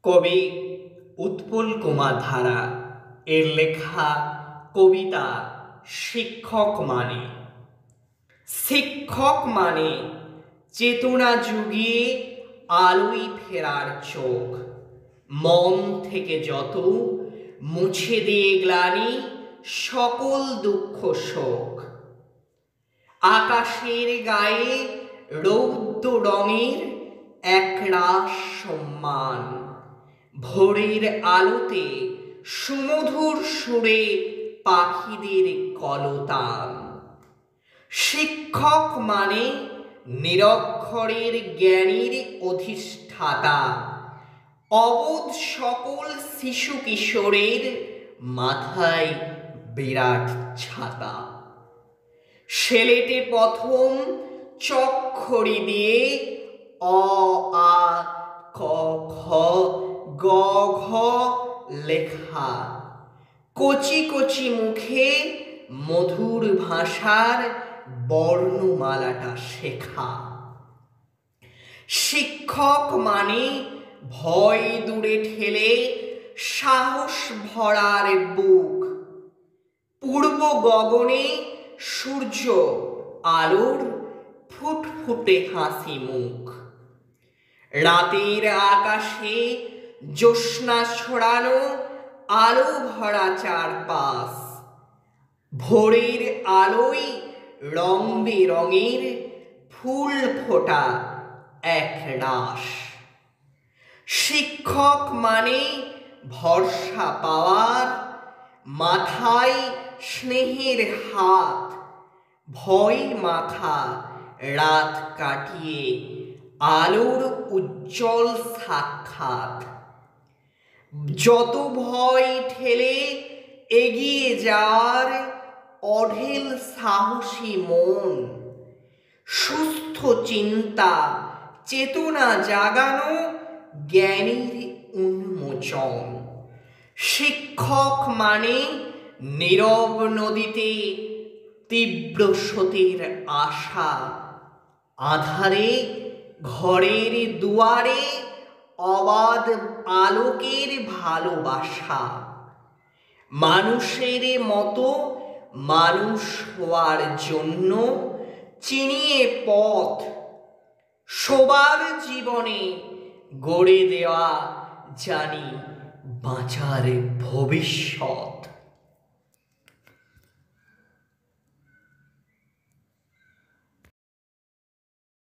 কবি উৎপল কুমার ধারা এর লেখা কবিতা শিক্ষক মানে। শিক্ষক মানে চেতনা যুগিয়ে আলোয় ফেরার চোখ, মন থেকে যত মুছে দিয়ে গ্লানি সকল দুঃখ শোক। আকাশের গায়ে রৌদ্র রঙের একরাশ সম্মান, ভোরের আলোতে সুমধুর সুরে পাখিদের কলতান। শিক্ষক মানে নিরক্ষরের জ্ঞানীর অধিষ্ঠাতা, অবোধ সকল শিশু কিশোরের মাথায় বিরাট ছাতা। সেলেটে প্রথম চকখড়ি দিয়ে অ আ ক খ গ ঘ লেখা, কচি কচি মুখে মধুর ভাষার বর্ণমালাটা শেখা। শিক্ষক মানে ভয় দূরে ঠেলে সাহস ভরার বুক, পূর্ব গগনে সূর্য আলোর ফুটফুটে হাসি মুখ। রাতের আকাশে জ্যোৎস্না ছড়ানো আলো ভরা চারপাশ, ভোরের আলোয় রং বেরঙের ফুল ফোটা এক রাশ। শিক্ষক মানে ভরসা পাওয়ার, মাথায় স্নেহের হাত, ভয় মাখা রাত কাটিয়ে আলোর উজ্জ্বল সাক্ষাৎ। যত ভয় ঠেলে এগিয়ে যাওয়ার অঢেল সাহসী মন, সুস্থ চিন্তা চেতনা জাগানো জ্ঞানীর উন্মোচন। শিক্ষক মানে নীরব নদীতে তীব্র স্রোতের আশা, আধারে ঘরের দুয়ারে অবাধ আলোকের ভালোবাসা। মানুষের মতো মানুষ হওয়ার জন্য চিনিয়ে পথ, সবার জীবনে গড়ে দেওয়া জানি বাঁচার ভবিষ্যৎ।